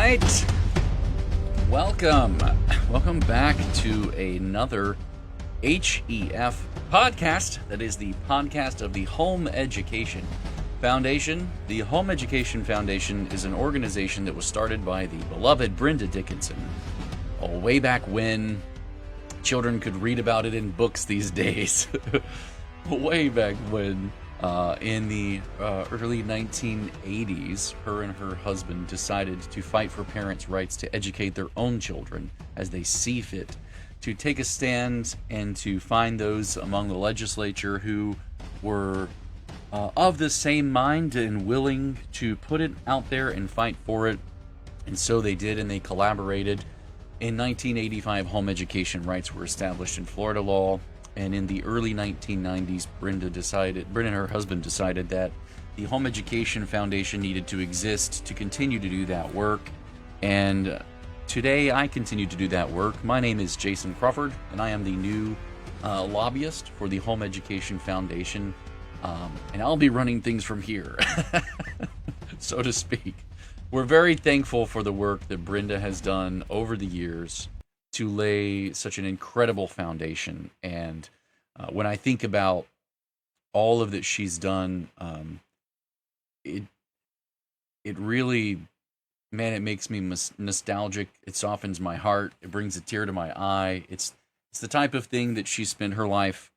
right. Welcome back to another HEF podcast. That is the podcast of the Home Education Foundation. The Home Education Foundation is an organization that was started by the beloved Brenda Dickinson way back when children could read about it in books these days. Way back when, in the early 1980s, her and her husband decided to fight for parents' rights to educate their own children as they see fit, to take a stand and to find those among the legislature who were of the same mind and willing to put it out there and fight for it. And so they did, and they collaborated. In 1985, home education rights were established in Florida law. And in the early 1990s, Brenda and her husband decided that the Home Education Foundation needed to exist to continue to do that work. And today I continue to do that work. My name is Jason Crawford, and I am the new lobbyist for the Home Education Foundation. And I'll be running things from here, so to speak. We're very thankful for the work that Brenda has done over the years to lay such an incredible foundation. And when I think about all of that she's done, it really, man, it makes me nostalgic. It softens my heart. It brings a tear to my eye. It's the type of thing that she spent her life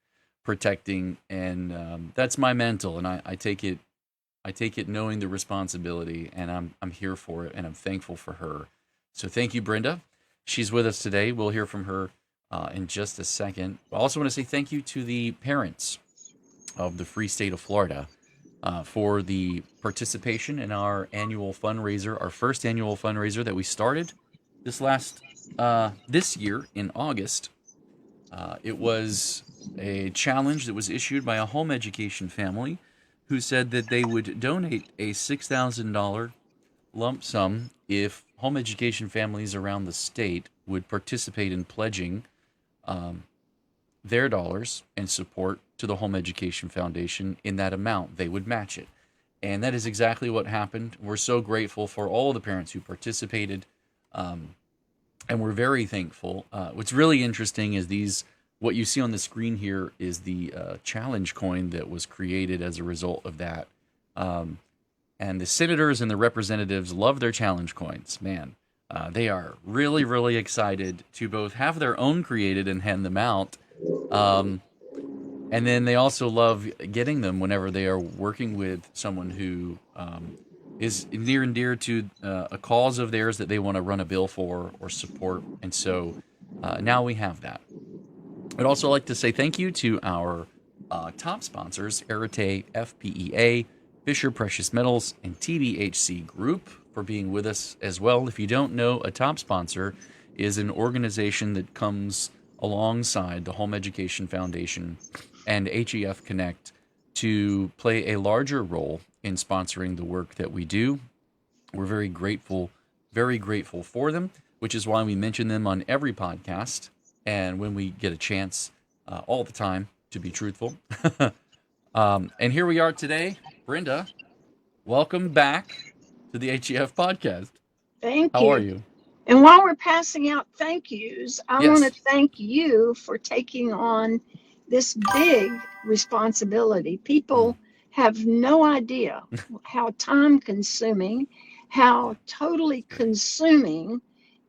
protecting, and that's my mantle. And I take it knowing the responsibility, and I'm here for it, and I'm thankful for her. So thank you, Brenda. She's with us today. We'll hear from her in just a second. I also want to say thank you to the parents of the free state of Florida for the participation in our annual fundraiser, our first annual fundraiser that we started this year in August. It was a challenge that was issued by a home education family who said that they would donate a $6,000 lump sum if home education families around the state would participate in pledging their dollars and support to the Home Education Foundation in that amount. They would match it. And that is exactly what happened. We're so grateful for all the parents who participated, and we're very thankful. What's really interesting is what you see on the screen here is the challenge coin that was created as a result of that. And the senators and the representatives love their challenge coins. Man, they are really, really excited to both have their own created and hand them out. And then they also love getting them whenever they are working with someone who is near and dear to a cause of theirs that they want to run a bill for or support. And so now we have that. I'd also like to say thank you to our top sponsors, Arete, FPEA, Fisher Precious Metals, and TBHC Group for being with us as well. If you don't know, a top sponsor is an organization that comes alongside the Home Education Foundation and HEF Connect to play a larger role in sponsoring the work that we do. We're very grateful for them, which is why we mention them on every podcast and when we get a chance, all the time, to be truthful. And here we are today. Brenda, welcome back to the HEF podcast. Thank you. How are you? And while we're passing out thank yous, I Yes. want to thank you for taking on this big responsibility. People have no idea how time consuming, how totally consuming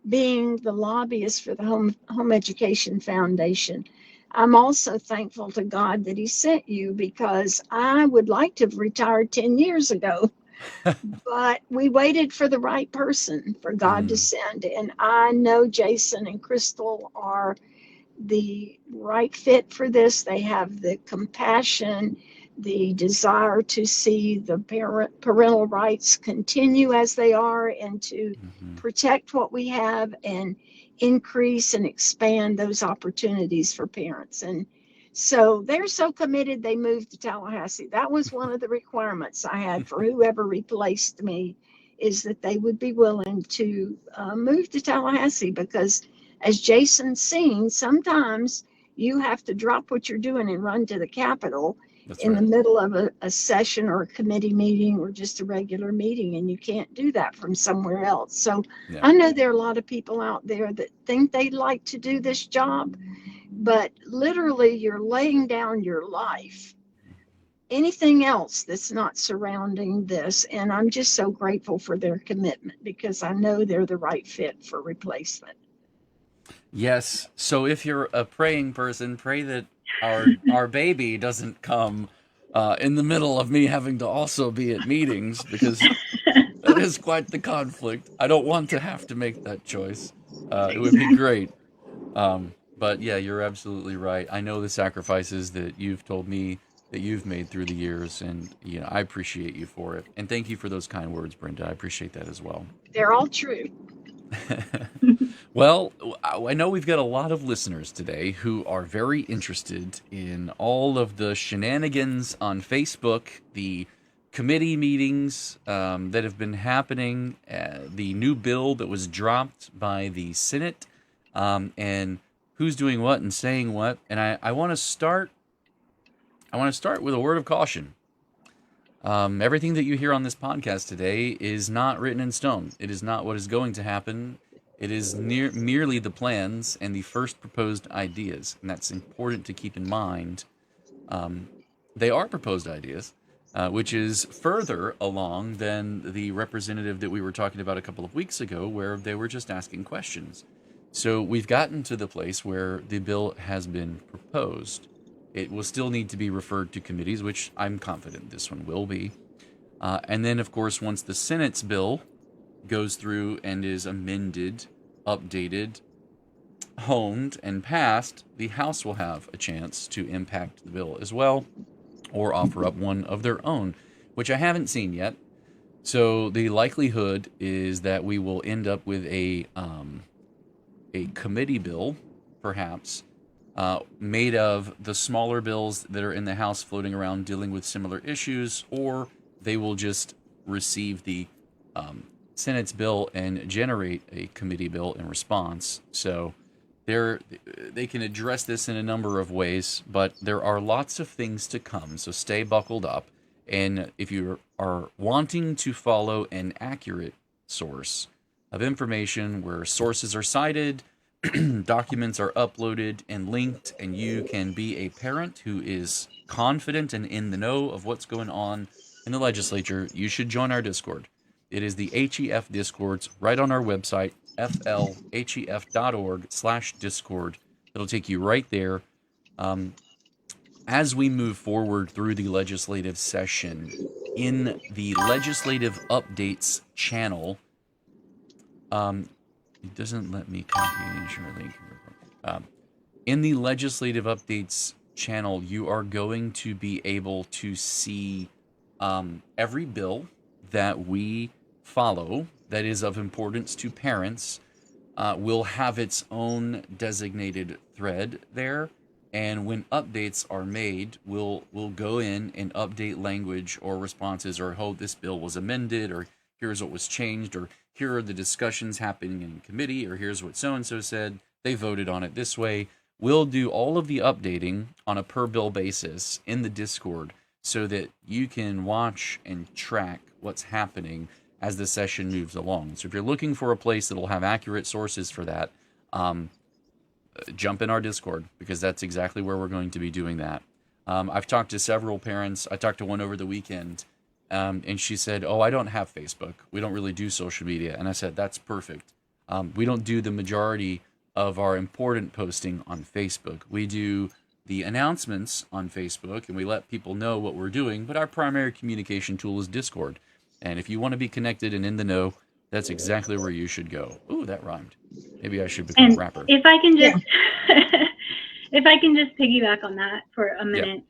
being the lobbyist for the Home Education Foundation. I'm also thankful to God that He sent you, because I would like to have retired 10 years ago, but we waited for the right person for God to send. And I know Jason and Crystal are the right fit for this. They have the compassion, the desire to see the parental rights continue as they are, and to protect what we have and increase and expand those opportunities for parents. And so they're so committed, they moved to Tallahassee. That was one of the requirements I had for whoever replaced me, is that they would be willing to move to Tallahassee, because as Jason's seen, sometimes you have to drop what you're doing and run to the Capitol That's in the right. middle of a session or a committee meeting or just a regular meeting, and you can't do that from somewhere else. So Yeah. I know there are a lot of people out there that think they'd like to do this job, but literally you're laying down your life, anything else that's not surrounding this. And I'm just so grateful for their commitment because I know they're the right fit for replacement. Yes. So if you're a praying person, pray that our baby doesn't come in the middle of me having to also be at meetings, because that is quite the conflict. I don't want to have to make that choice. It would be great. But yeah, you're absolutely right. I know the sacrifices that you've told me that you've made through the years, and I appreciate you for it. And thank you for those kind words, Brenda. I appreciate that as well. They're all true. Well, I know we've got a lot of listeners today who are very interested in all of the shenanigans on Facebook, the committee meetings that have been happening, the new bill that was dropped by the Senate, and who's doing what and saying what. And I want to start. I want to start with a word of caution. Everything that you hear on this podcast today is not written in stone. It is not what is going to happen. It is merely the plans and the first proposed ideas, and that's important to keep in mind. They are proposed ideas, which is further along than the representative that we were talking about a couple of weeks ago, where they were just asking questions. So we've gotten to the place where the bill has been proposed. It will still need to be referred to committees, which I'm confident this one will be. And then, of course, once the Senate's bill goes through and is amended, updated, honed, and passed, the House will have a chance to impact the bill as well, or offer up one of their own, which I haven't seen yet. So the likelihood is that we will end up with a committee bill, perhaps, made of the smaller bills that are in the House floating around dealing with similar issues, or they will just receive the Senate's bill and generate a committee bill in response. So they can address this in a number of ways, but there are lots of things to come. So stay buckled up. And if you are wanting to follow an accurate source of information where sources are cited, documents are uploaded and linked, and you can be a parent who is confident and in the know of what's going on in the legislature, you should join our Discord. It is the HEF Discords right on our website, flhef.org/Discord. It'll take you right there. As we move forward through the legislative session, in the legislative updates channel, it doesn't let me copy and ensure link. In the legislative updates channel, you are going to be able to see every bill that we follow that is of importance to parents. Will have its own designated thread there. And when updates are made, we'll go in and update language or responses, or, oh, this bill was amended, or here's what was changed, or here are the discussions happening in committee, or here's what so-and-so said. They voted on it this way. We'll do all of the updating on a per bill basis in the Discord so that you can watch and track what's happening as the session moves along. So if you're looking for a place that'll have accurate sources for that, jump in our Discord, because that's exactly where we're going to be doing that. I've talked to several parents. I talked to one over the weekend, and she said, oh, I don't have Facebook. We don't really do social media. And I said, that's perfect. We don't do the majority of our important posting on Facebook. We do the announcements on Facebook, and we let people know what we're doing, but our primary communication tool is Discord. And if you want to be connected and in the know, that's exactly where you should go. Ooh, that rhymed. Maybe I should become a rapper. If I can just, if I can just piggyback on that for a minute,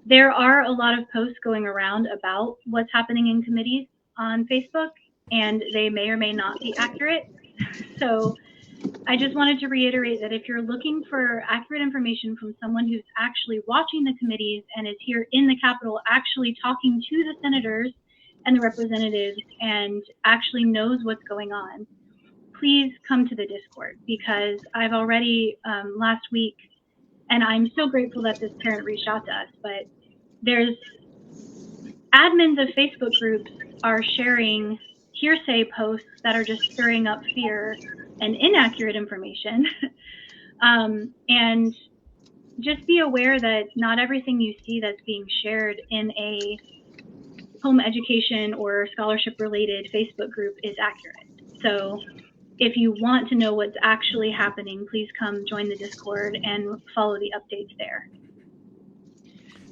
there are a lot of posts going around about what's happening in committees on Facebook, and they may or may not be accurate. So I just wanted to reiterate that if you're looking for accurate information from someone who's actually watching the committees and is here in the Capitol, actually talking to the senators and the representatives and actually knows what's going on, please come to the Discord, because I've already last week and I'm so grateful that this parent reached out to us, but there's admins of Facebook groups are sharing hearsay posts that are just stirring up fear and inaccurate information. And just be aware that not everything you see that's being shared in a home education or scholarship related Facebook group is accurate. So if you want to know what's actually happening, please come join the Discord and follow the updates there.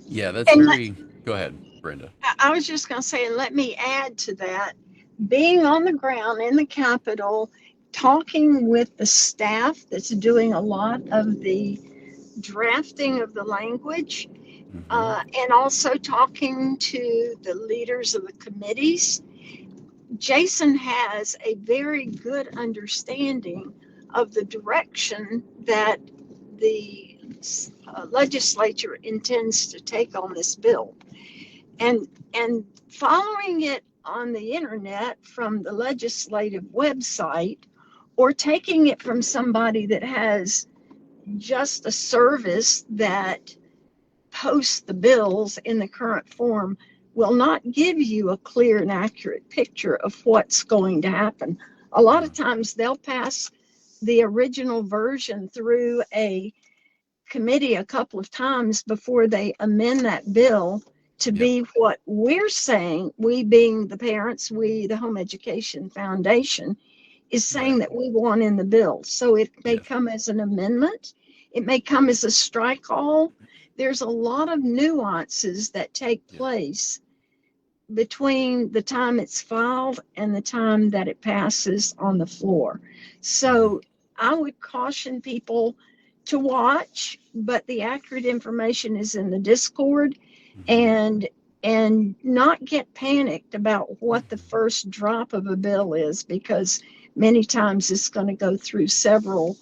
Yeah, that's very... Go ahead, Brenda. I was just going to say, and let me add to that, being on the ground in the Capitol, talking with the staff that's doing a lot of the drafting of the language, and also talking to the leaders of the committees, Jason has a very good understanding of the direction that the legislature intends to take on this bill. And following it on the internet from the legislative website, or taking it from somebody that has just a service that posts the bills in the current form, will not give you a clear and accurate picture of what's going to happen. A lot of times they'll pass the original version through a committee a couple of times before they amend that bill to be what we're saying, we being the parents, we, the Home Education Foundation, is saying that we want in the bill. So it may come as an amendment. It may come as a strike all. There's a lot of nuances that take place between the time it's filed and the time that it passes on the floor. So I would caution people to watch, but the accurate information is in the Discord, and not get panicked about what the first drop of a bill is, because many times it's going to go through several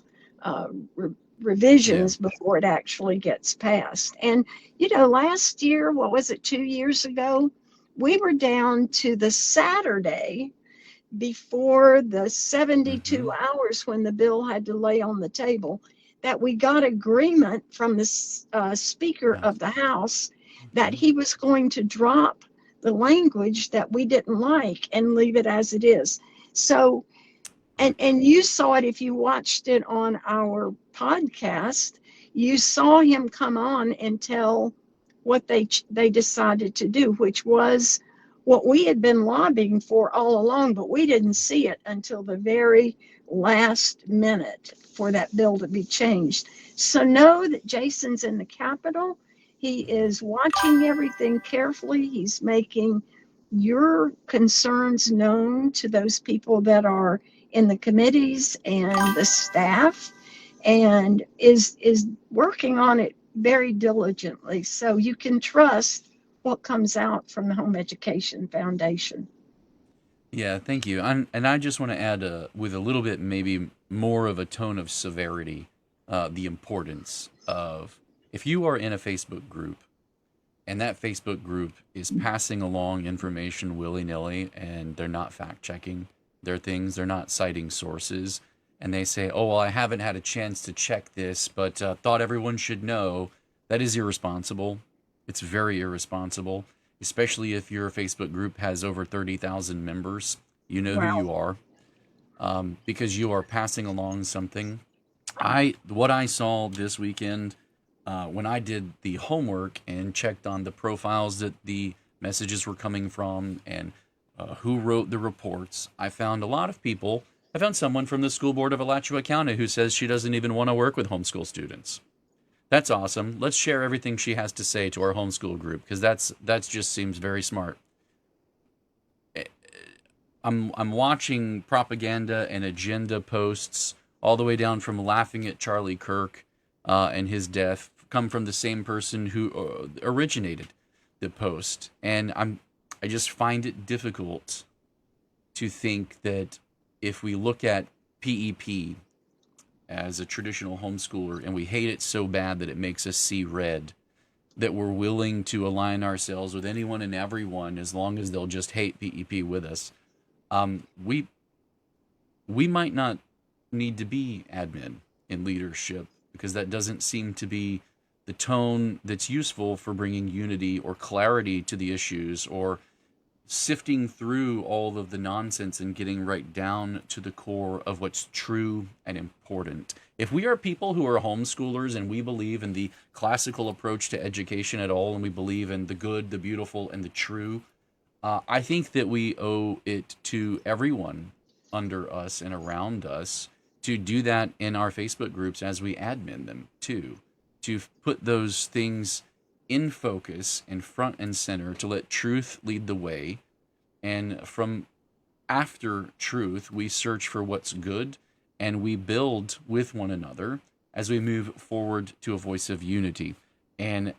revisions before it actually gets passed. And, you know, last year, what was it, 2 years ago, we were down to the Saturday before the 72 hours when the bill had to lay on the table, that we got agreement from the Speaker of the House that he was going to drop the language that we didn't like and leave it as it is. So, and you saw it if you watched it on our podcast, you saw him come on and tell what they decided to do, which was what we had been lobbying for all along, but we didn't see it until the very last minute for that bill to be changed. So know that Jason's in the Capitol. He is watching everything carefully. He's making your concerns known to those people that are in the committees and the staff, and is working on it very diligently. So you can trust what comes out from the Home Education Foundation. Yeah, thank you. And I just want to add, with a little bit maybe more of a tone of severity, the importance of, if you are in a Facebook group and that Facebook group is passing along information willy-nilly and they're not fact-checking their things, they're not citing sources, and they say, oh, well, I haven't had a chance to check this, but thought everyone should know, that is irresponsible. It's very irresponsible, especially if your Facebook group has over 30,000 members. You know who you are, because you are passing along something. What I saw this weekend, when I did the homework and checked on the profiles that the messages were coming from and who wrote the reports, I found a lot of people. I found someone from the school board of Alachua County who says she doesn't even want to work with homeschool students. That's awesome. Let's share everything she has to say to our homeschool group, because that's just seems very smart. I'm watching propaganda and agenda posts all the way down from laughing at Charlie Kirk and his death come from the same person who originated the post, and I just find it difficult to think that if we look at PEP as a traditional homeschooler and we hate it so bad that it makes us see red, that we're willing to align ourselves with anyone and everyone as long as they'll just hate PEP with us. We might not need to be admin in leadership because that doesn't seem to be the tone that's useful for bringing unity or clarity to the issues, or sifting through all of the nonsense and getting right down to the core of what's true and important. If we are people who are homeschoolers and we believe in the classical approach to education at all, and we believe in the good, the beautiful, and the true, I think that we owe it to everyone under us and around us to do that in our Facebook groups as we admin them too, to put those things in focus and front and center, to let truth lead the way. And from after truth, we search for what's good, and we build with one another as we move forward to a voice of unity. And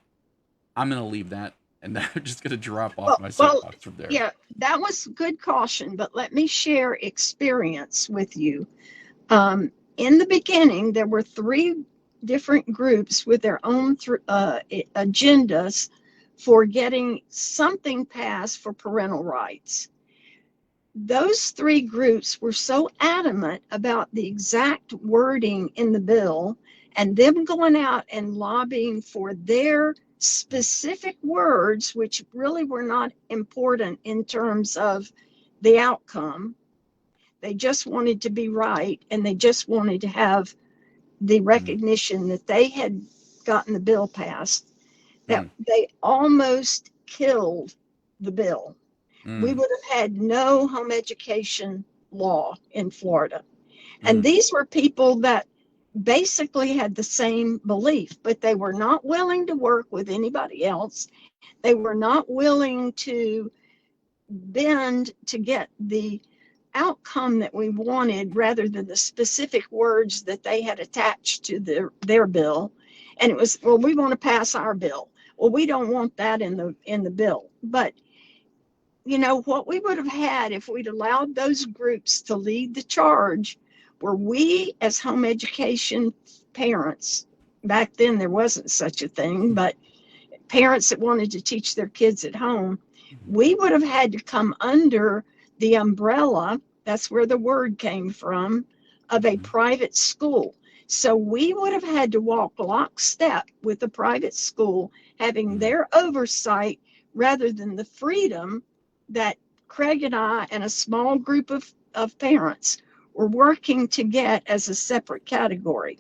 I'm going to leave that, and I'm just going to drop off my soapbox from there. Yeah, that was good caution, but let me share experience with you. In the beginning, there were 3 different groups with their own agendas for getting something passed for parental rights. Those 3 groups were so adamant about the exact wording in the bill and them going out and lobbying for their specific words, which really were not important in terms of the outcome. They just wanted to be right, and they just wanted to have the recognition that they had gotten the bill passed, that they almost killed the bill. We would have had no home education law in Florida. And these were people that basically had the same belief, but they were not willing to work with anybody else. They were not willing to bend to get the outcome that we wanted, rather than the specific words that they had attached to their bill. And it was, well, we want to pass our bill. Well, we don't want that in the bill. But you know what we would have had if we'd allowed those groups to lead the charge, were we as home education parents, back then there wasn't such a thing, but parents that wanted to teach their kids at home, we would have had to come under the umbrella, that's where the word came from, of a private school. So we would have had to walk lockstep with the private school, having their oversight, rather than the freedom that Craig and I and a small group of parents were working to get as a separate category.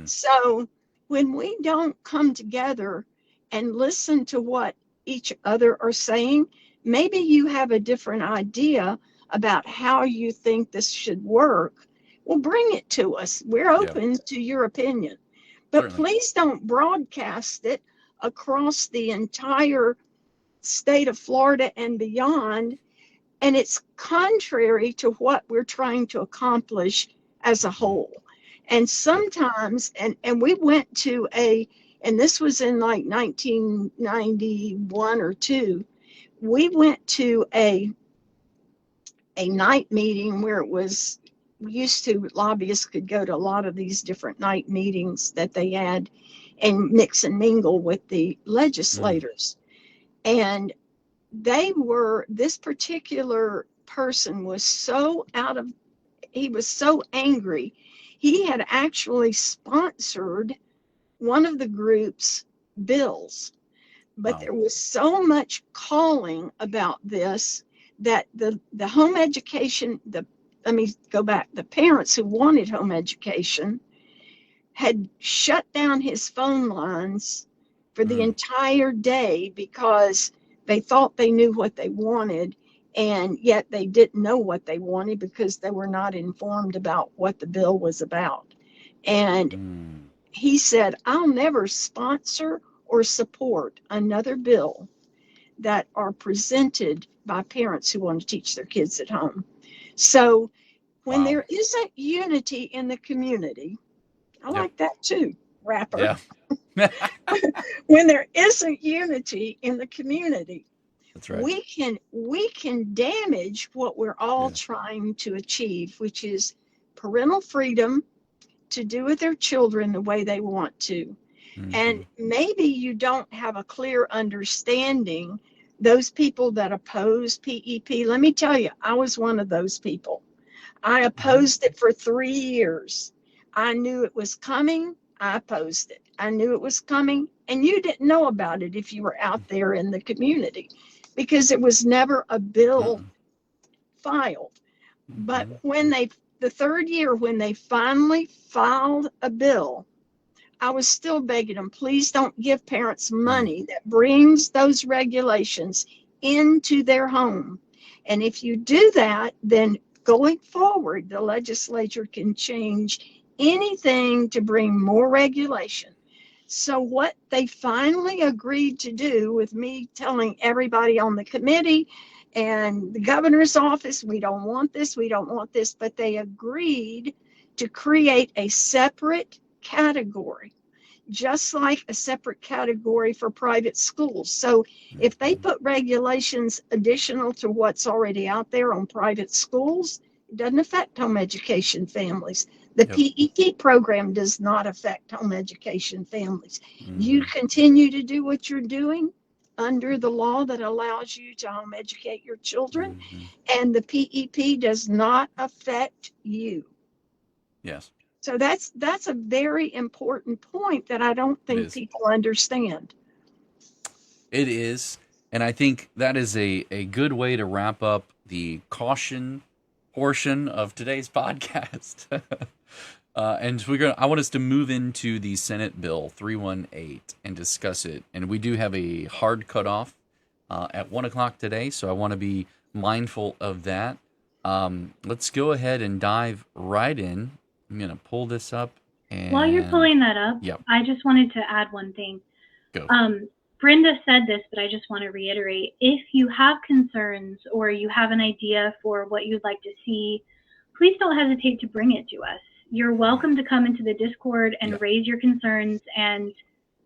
So when we don't come together and listen to what each other are saying, maybe you have a different idea about how you think this should work. Well, bring it to us. We're open to your opinion. But please don't broadcast it across the entire state of Florida and beyond. And it's contrary to what we're trying to accomplish as a whole. And sometimes, and we went to and this was in like 1991 or 2, we went to a night meeting where it was, lobbyists could go to a lot of these different night meetings that they had and mix and mingle with the legislators. And this particular person was so he was so angry. He had actually sponsored one of the group's bills, but there was so much calling about this that the home education, let me go back, the parents who wanted home education had shut down his phone lines for the entire day because they thought they knew what they wanted, and yet they didn't know what they wanted because they were not informed about what the bill was about. And he said, I'll never sponsor or support another bill that are presented by parents who want to teach their kids at home. So when there isn't unity in the community, I like that too, rapper. When there isn't unity in the community, that's right, we can damage what we're all trying to achieve, which is parental freedom to do with their children the way they want to. And maybe you don't have a clear understanding. Those people that oppose PEP, let me tell you, I was one of those people. I opposed it for 3 years. I knew it was coming. I opposed it. I knew it was coming, and you didn't know about it if you were out there in the community because it was never a bill Mm-mm. filed. But Mhm. the third year, when they finally filed a bill, I was still begging them, please don't give parents Mm. money that brings those regulations into their home. And if you do that, then going forward, the legislature can change anything to bring more regulation. So, what they finally agreed to do, with me telling everybody on the committee and the governor's office, we don't want this, we don't want this, but they agreed to create a separate category, just like a separate category for private schools. So if they Mhm. put regulations additional to what's already out there on private schools, it doesn't affect home education families. The Yep. PEP program does not affect home education families. You Mhm. continue to do what you're doing under the law that allows you to home educate your children, Mhm. and the PEP does not affect you. Yes, So that's a very important point that I don't it think is. people understand. It is, and I think that is a good way to wrap up the caution portion of today's podcast. And we're gonna. I want us to move into the Senate Bill 318 and discuss it. And we do have a hard cutoff at 1 o'clock today, so I want to be mindful of that. Let's go ahead and dive right in. I'm gonna pull this up, While you're and pulling that up, yep, I just wanted to add one thing. go. Brenda said this, but I just want to reiterate. If you have concerns or you have an idea for what you'd like to see, please don't hesitate to bring it to us. You're welcome to come into the Discord Yeah, and raise your concerns. And,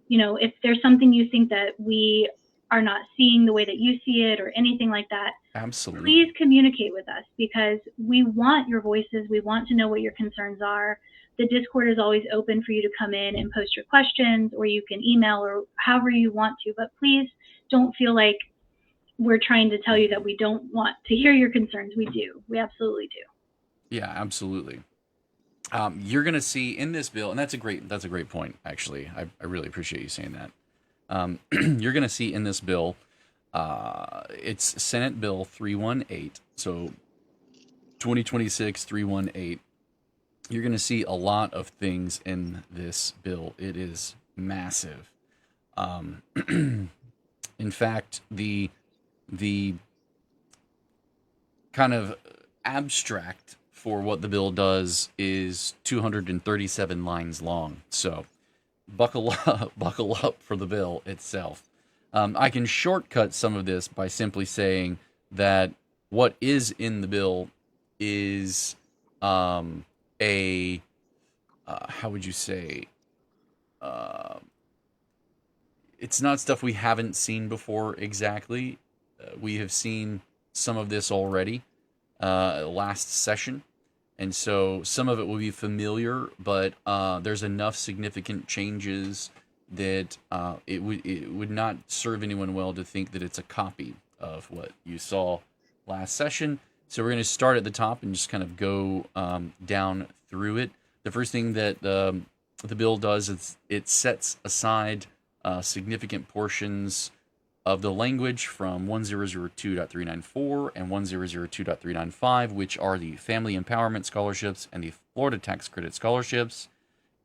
if there's something you think that we are not seeing the way that you see it or anything like that, please absolutely. communicate with us because we want your voices. We want to know what your concerns are. The Discord is always open for you to come in and post your questions, or you can email or however you want to. But please don't feel like we're trying to tell you that Mhm. we don't want to hear your concerns. We do. We absolutely do. Yeah, absolutely. You're going to see in this bill, and that's a great point. Actually, I really appreciate you saying that. You're going to see in this bill, it's Senate Bill 318, so 2026 318. You're going to see a lot of things in this bill. It is massive. Um, in fact, the kind of abstract for what the bill does is 237 lines long. So buckle up, buckle up for the bill itself. I can shortcut some of this by simply saying that what is in the bill is a how would you say, uh, it's not stuff we haven't seen before exactly. We have seen some of this already last session. And so some of it will be familiar, but there's enough significant changes that it would not serve anyone well to think that it's a copy of what you saw last session. So we're going to start at the top and just kind of go down through it. The first thing that the bill does is it sets aside significant portions of the language from 1002.394 and 1002.395, which are the Family Empowerment Scholarships and the Florida Tax Credit Scholarships.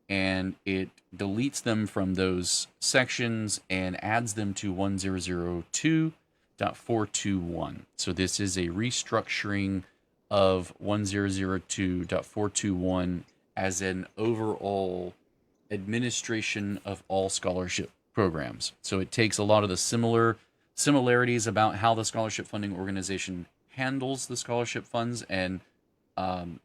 And it deletes them from those sections and adds them to 1002.421. So this is a restructuring of 1002.421 as an overall administration of all scholarship programs. So it takes a lot of the similarities about how the scholarship funding organization handles the scholarship funds and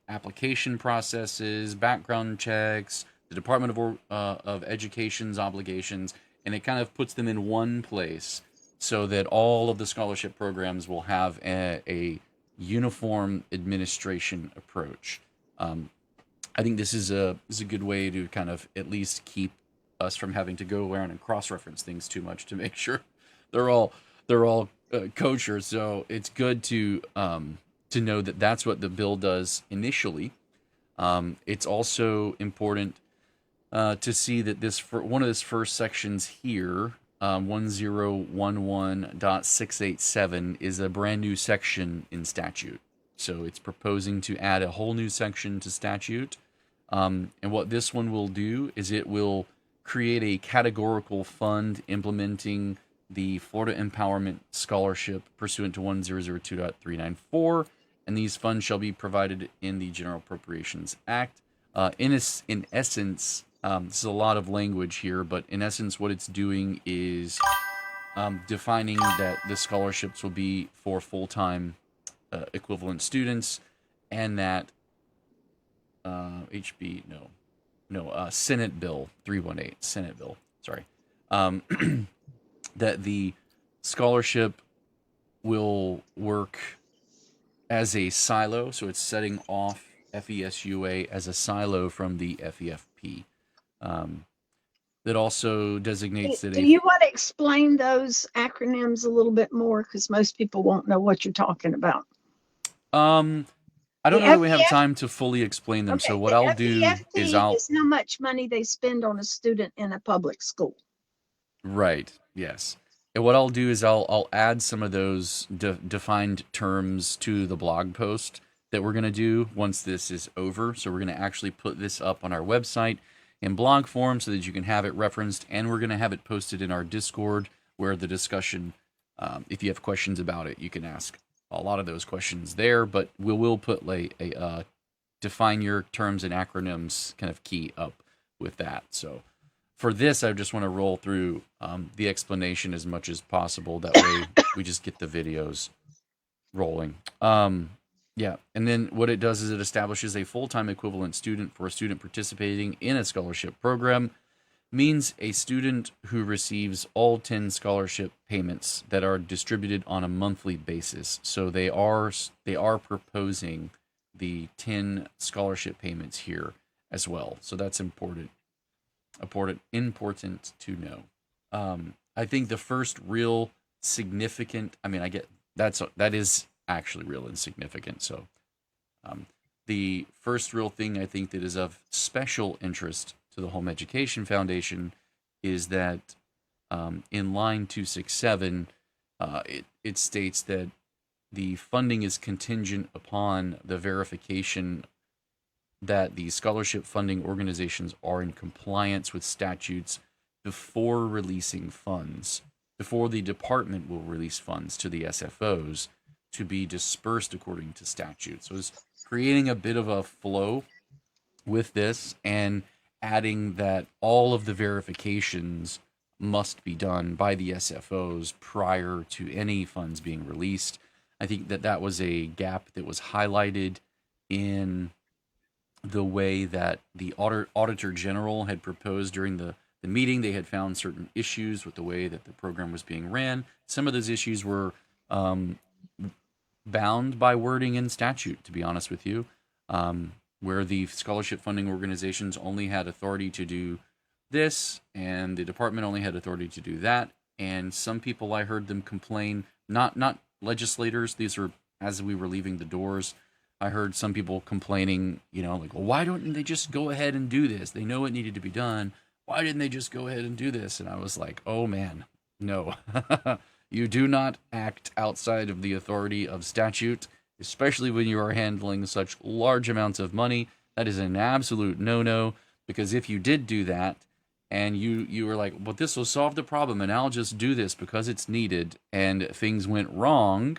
application processes, background checks, the Department of Education's obligations, and it kind of puts them in one place so that all of the scholarship programs will have a uniform administration approach. Um, I think this is a good way to kind of at least keep us from having to go around and cross reference things too much to make sure they're all kosher. So it's good to know that that's what the bill does initially. It's also important to see that one of this first sections here, 1011.687, is a brand new section in statute. So it's proposing to add a whole new section to statute. And what this one will do is it will create a categorical fund implementing the Florida Empowerment Scholarship pursuant to 1002.394, and these funds shall be provided in the General Appropriations Act. In essence, this is a lot of language here, but in essence, what it's doing is defining that the scholarships will be for full-time equivalent students, and that Senate Bill 318, Senate Bill, sorry, that the scholarship will work as a silo, so it's setting off FESUA as a silo from the FEFP. That also designates that. Do you want to explain those acronyms a little bit more? Because most people won't know what you're talking about. I don't know that we have time to fully explain them. Okay, so what I'll do is is how much money they spend on a student in a public school. Right. Yes. And what I'll do is I'll add some of those defined terms to the blog post that we're going to do once this is over. So we're going to actually put this up on our website in blog form so that you can have it referenced, and we're going to have it posted in our Discord where the discussion, if you have questions about it, you can ask a lot of those questions there, but we will put like a define your terms and acronyms kind of key up with that. So for this, I just want to roll through the explanation as much as possible. That way we just get the videos rolling. Yeah, and then what it does is it establishes a full-time equivalent student for a student participating in a scholarship program, means a student who receives all 10 scholarship payments that are distributed on a monthly basis. So they are proposing the 10 scholarship payments here as well. So that's important to know. I think the first real significant, that is actually real and significant. So the first real thing I think that is of special interest to the Home Education Foundation is that in line 267, it states that the funding is contingent upon the verification that the scholarship funding organizations are in compliance with statutes before releasing funds, before the department will release funds to the SFOs to be dispersed according to statute. So it's creating a bit of a flow with this and adding that all of the verifications must be done by the SFOs prior to any funds being released. I think that was a gap that was highlighted in the way that the Auditor General had proposed during the meeting. They had found certain issues with the way that the program was being ran. Some of those issues were bound by wording in statute, to be honest with you, where the scholarship funding organizations only had authority to do this and the department only had authority to do that. And some people, I heard them complain, not legislators, these are as we were leaving the doors, I heard some people complaining, like, well, why don't they just go ahead and do this? They know it needed to be done. Why didn't they just go ahead and do this? And I was like, oh man, no. You do not act outside of the authority of statute, especially when you are handling such large amounts of money. That is an absolute no-no, because if you did do that and you were like, well, this will solve the problem and I'll just do this because it's needed, and things went wrong,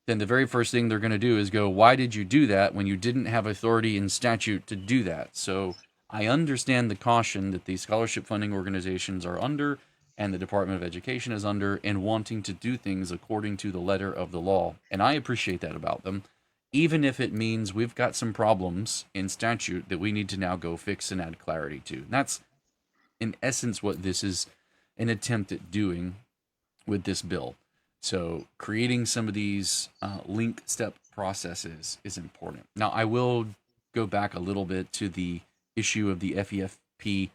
then the very first thing they're going to do is go, why did you do that when you didn't have authority in statute to do that? So I understand the caution that the scholarship funding organizations are under and the Department of Education is under in wanting to do things according to the letter of the law. And I appreciate that about them, even if it means we've got some problems in statute that we need to now go fix and add clarity to. And that's, in essence, what this is an attempt at doing with this bill. So creating some of these link step processes is important. Now, I will go back a little bit to the issue of the FEFP,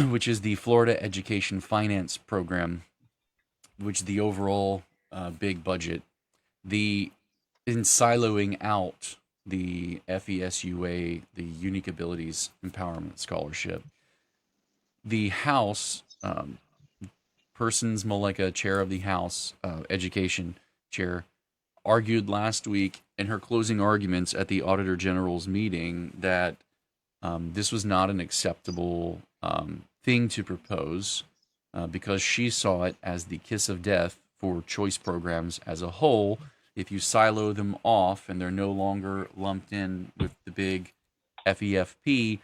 which is the Florida Education Finance Program, which the overall big budget, in siloing out the FESUA, the Unique Abilities Empowerment Scholarship. The House, Persons Maleka, chair of the House Education chair, argued last week in her closing arguments at the Auditor General's meeting that this was not an acceptable thing to propose because she saw it as the kiss of death for choice programs as a whole. If you silo them off and they're no longer lumped in with the big FEFP,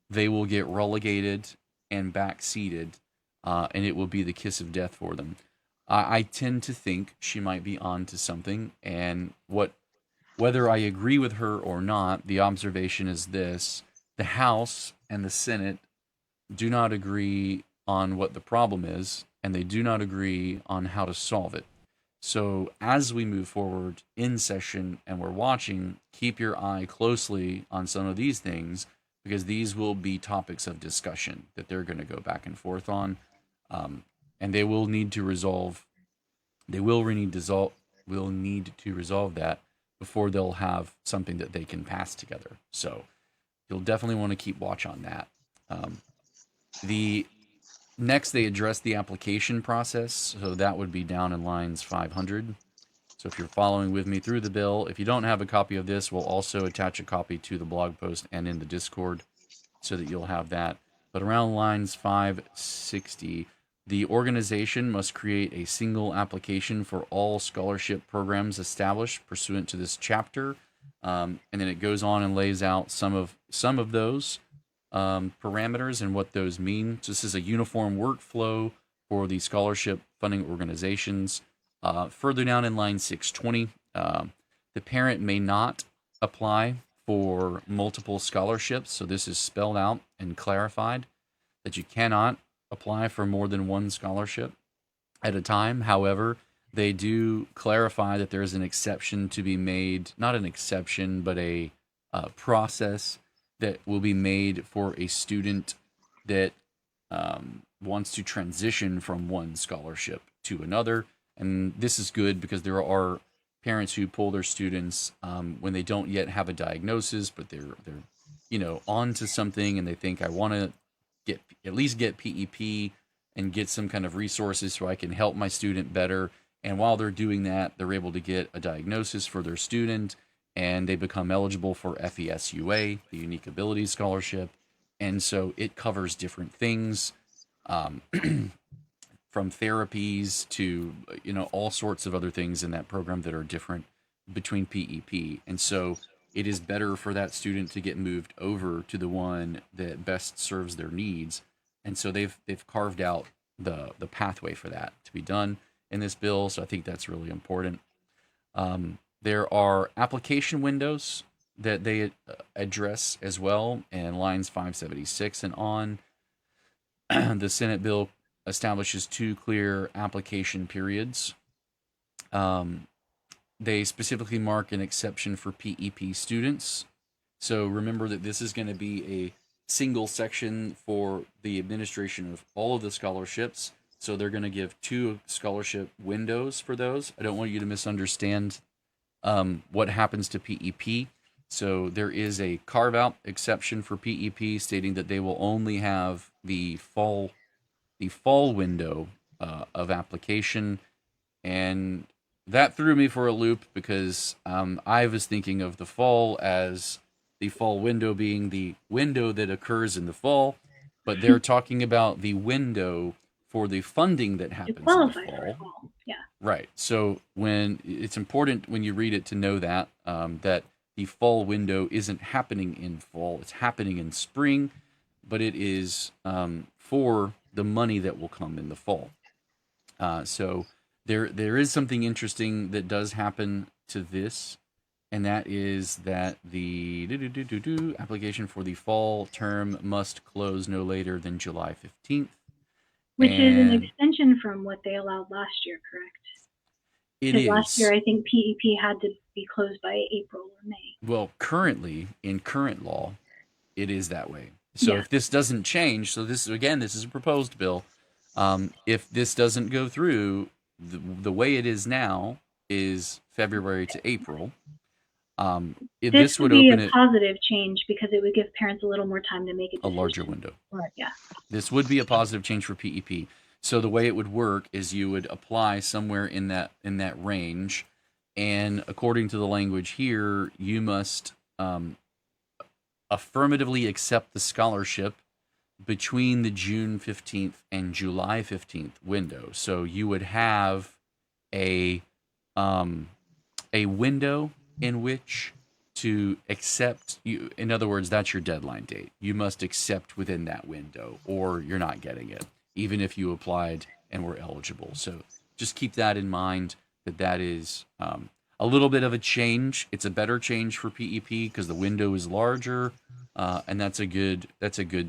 they will get relegated and backseated, and it will be the kiss of death for them. I tend to think she might be on to something, and whether I agree with her or not, the observation is this: the House and the Senate do not agree on what the problem is, and they do not agree on how to solve it. So as we move forward in session and we're watching, keep your eye closely on some of these things, because these will be topics of discussion that they're going to go back and forth on, and they will need to resolve. They will need to resolve that before they'll have something that they can pass together. So you'll definitely want to keep watch on that. The next, they address the application process, so that would be down in lines 500. So if you're following with me through the bill, if you don't have a copy of this, we'll also attach a copy to the blog post and in the Discord so that you'll have that. But around lines 560, the organization must create a single application for all scholarship programs established pursuant to this chapter. And then it goes on and lays out some of those parameters and what those mean. So this is a uniform workflow for the scholarship funding organizations. Further down in line 620, the parent may not apply for multiple scholarships. So this is spelled out and clarified that you cannot apply for more than one scholarship at a time. However, they do clarify that there is an exception to be made, not an exception, but a process that will be made for a student that wants to transition from one scholarship to another. And this is good because there are parents who pull their students when they don't yet have a diagnosis, but they're on to something, and they think, I want to at least get PEP and get some kind of resources so I can help my student better. And while they're doing that, they're able to get a diagnosis for their student, and they become eligible for FESUA, the Unique Abilities Scholarship. And so it covers different things, from therapies to, all sorts of other things in that program that are different between PEP. And so it is better for that student to get moved over to the one that best serves their needs. And so they've carved out the pathway for that to be done in this bill. So I think that's really important. There are application windows that they address as well in lines 576 and on. The Senate bill establishes 2 clear application periods. They specifically mark an exception for PEP students. So remember that this is going to be a single section for the administration of all of the scholarships. So they're going to give 2 scholarship windows for those. I don't want you to misunderstand what happens to PEP. So there is a carve-out exception for PEP stating that they will only have the fall window of application. And that threw me for a loop because I was thinking of the fall as the fall window being the window that occurs in the fall, but they're talking about the window for the funding that happens in the fall. Yeah. Right. So when it's important when you read it to know that that the fall window isn't happening in fall; it's happening in spring, but it is for the money that will come in the fall. So there is something interesting that does happen to this, and that is that the application for the fall term must close no later than July 15th. Which is an extension from what they allowed last year, correct? It is. Last year, I think PEP had to be closed by April or May. Well, currently, in current law, it is that way. So if this doesn't change, so this is a proposed bill. If this doesn't go through, the way it is now is February to April. This would would be open a it positive change because it would give parents a little more time to make a a decision. larger window. Right. Yeah. This would be a positive change for PEP. So the way it would work is you would apply somewhere in that range, and according to the language here, you must affirmatively accept the scholarship between the June 15th and July 15th window. So you would have a window in which to accept you. In other words, that's your deadline date. You must accept within that window, or you're not getting it, even if you applied and were eligible. So just keep that in mind. That is a little bit of a change. It's a better change for PEP because the window is larger, and that's a good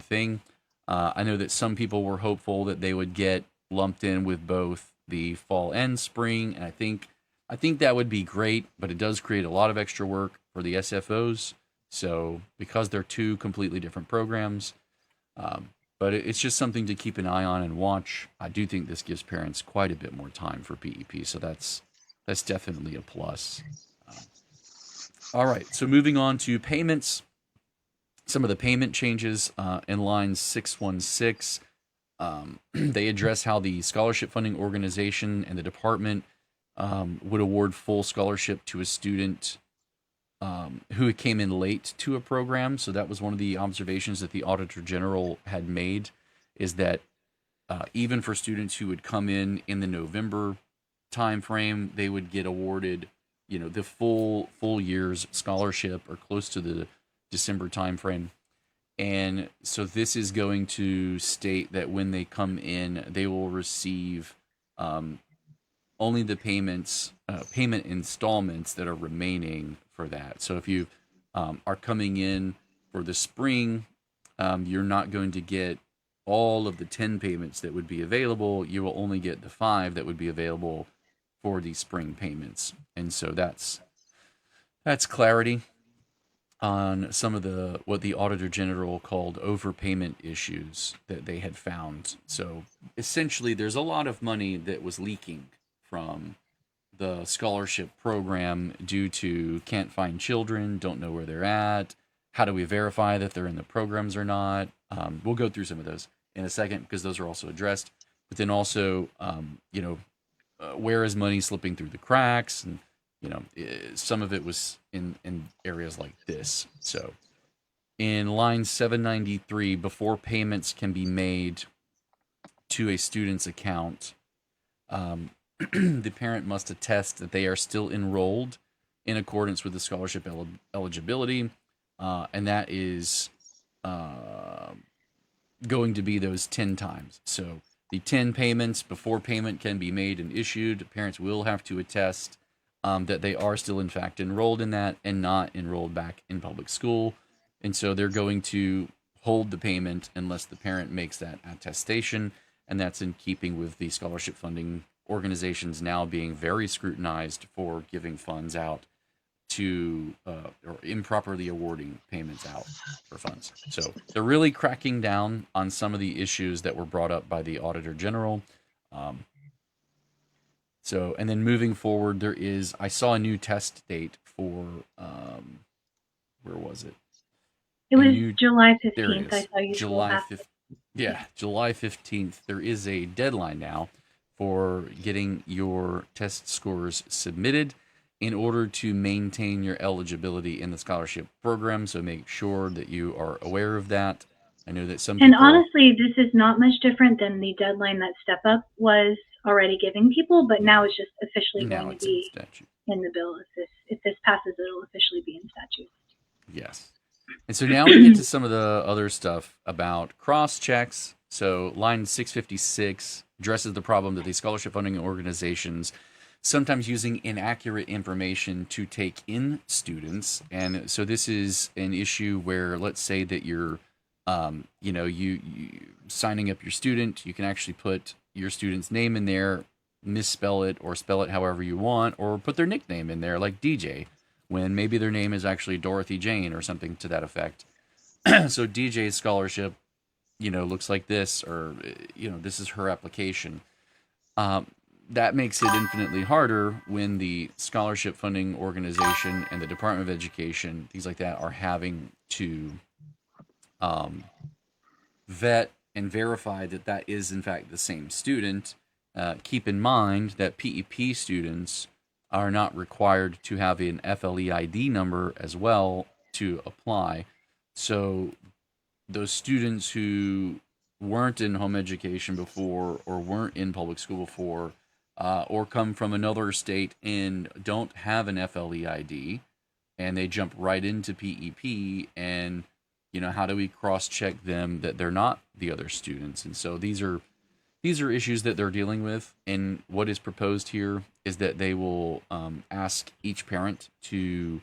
thing. I know that some people were hopeful that they would get lumped in with both the fall and spring, and I think that would be great, but it does create a lot of extra work for the SFOs. So because they're two completely different programs, but it's just something to keep an eye on and watch. I do think this gives parents quite a bit more time for PEP, so that's definitely a plus. All right, so moving on to payments. Some of the payment changes in line 616. They address how the scholarship funding organization and the department would award full scholarship to a student who came in late to a program. So that was one of the observations that the Auditor General had made, is that even for students who would come in the November timeframe, they would get awarded, the full year's scholarship or close to the December timeframe. And so this is going to state that when they come in, they will receive only the payment installments that are remaining for that. So if you are coming in for the spring, you're not going to get all of the 10 payments that would be available. You will only get the 5 that would be available for the spring payments. And so that's clarity on some of what the Auditor General called overpayment issues that they had found. So essentially, there's a lot of money that was leaking from the scholarship program due to can't find children, don't know where they're at, how do we verify that they're in the programs or not. We'll go through some of those in a second because those are also addressed. But then also, where is money slipping through the cracks? And some of it was in areas like this. So in line 793, before payments can be made to a student's account, the parent must attest that they are still enrolled in accordance with the scholarship eligibility, and that is going to be those 10 times. So the 10 payments before payment can be made and issued, parents will have to attest that they are still in fact enrolled in that and not enrolled back in public school. And so they're going to hold the payment unless the parent makes that attestation, and that's in keeping with the scholarship funding organizations now being very scrutinized for giving funds out to or improperly awarding payments out for funds. So they're really cracking down on some of the issues that were brought up by the Auditor General. So, and then moving forward, I saw a new test date for, where was it? It was July 15th. There it is. I saw you July 15th. Yeah, July 15th. There is a deadline now for getting your test scores submitted in order to maintain your eligibility in the scholarship program. So make sure that you are aware of that. I know that some people... And honestly, this is not much different than the deadline that Step Up was already giving people, but now it's just officially going to be in the bill. If this passes, it'll officially be in statute. Yes. And so now we get to some of the other stuff about cross checks. So line 656 addresses the problem that the scholarship funding organizations sometimes using inaccurate information to take in students. And so this is an issue where, let's say that you're you signing up your student, you can actually put your student's name in there, misspell it or spell it however you want, or put their nickname in there like DJ, when maybe their name is actually Dorothy Jane or something to that effect. So DJ's scholarship, looks like this, or, this is her application. that makes it infinitely harder when the scholarship funding organization and the Department of Education, things like that, are having to vet and verify that that is in fact the same student. Keep in mind that PEP students are not required to have an FLEID number as well to apply. So those students who weren't in home education before or weren't in public school before or come from another state and don't have an FLEID and they jump right into PEP, and how do we cross-check them that they're not the other students? And so these are issues that they're dealing with, and what is proposed here is that they will ask each parent to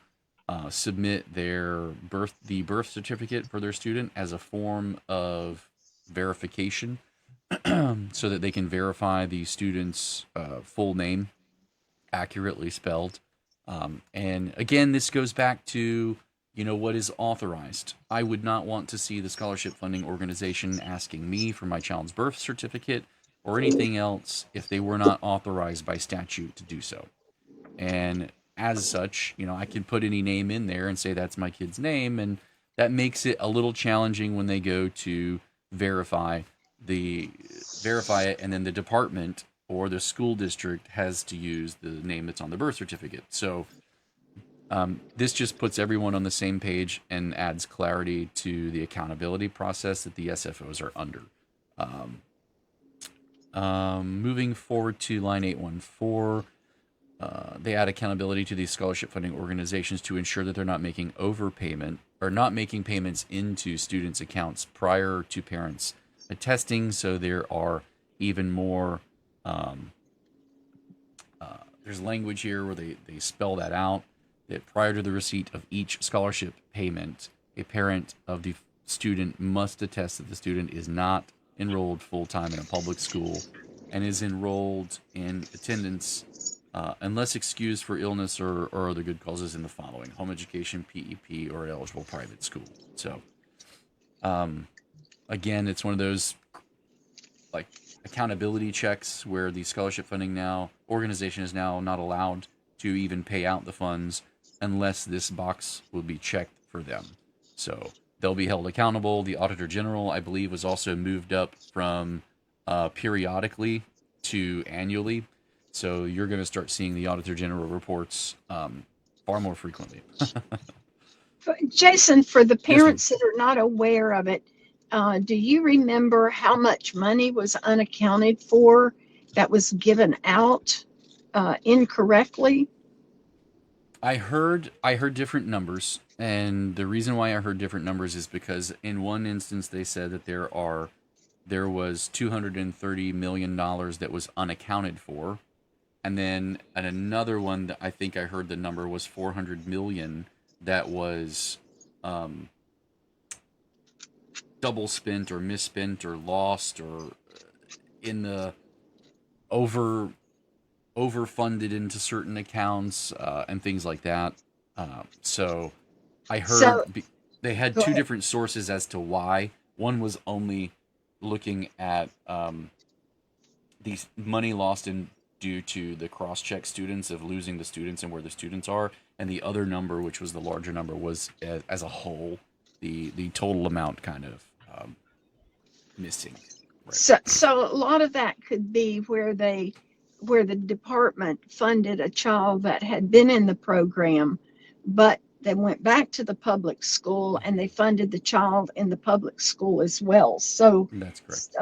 submit the birth certificate for their student as a form of verification, so that they can verify the student's full name accurately spelled. And again, this goes back to what is authorized. I would not want to see the scholarship funding organization asking me for my child's birth certificate or anything else if they were not authorized by statute to do so. And as such, I can put any name in there and say that's my kid's name, and that makes it a little challenging when they go to verify it, and then the department or the school district has to use the name that's on the birth certificate. So this just puts everyone on the same page and adds clarity to the accountability process that the SFOs are under. Moving forward to line 814, they add accountability to these scholarship funding organizations to ensure that they're not making overpayment or not making payments into students' accounts prior to parents attesting. So there are even more, there's language here where they spell that out, that prior to the receipt of each scholarship payment, a parent of the student must attest that the student is not enrolled full-time in a public school and is enrolled in attendance unless excused for illness or other good causes in the following: home education, PEP, or eligible private school. So again, it's one of those like accountability checks where the scholarship funding organization is now not allowed to even pay out the funds unless this box will be checked for them. So they'll be held accountable. The Auditor General, I believe, was also moved up from periodically to annually. So you're going to start seeing the Auditor General reports far more frequently. Jason, for the parents that are not aware of it, do you remember how much money was unaccounted for that was given out incorrectly? I heard different numbers, and the reason why I heard different numbers is because in one instance they said that there was $230 million that was unaccounted for, and then at another one that I think I heard the number was $400 million that was double spent or misspent or lost or in the overfunded into certain accounts and things like that. So I heard they had two different sources as to why. One was only looking at the money lost due to the cross-check students of losing the students and where the students are, and the other number, which was the larger number, was as a whole the total amount kind of missing. Right. So a lot of that could be where the department funded a child that had been in the program, but they went back to the public school and they funded the child in the public school as well. So that's correct.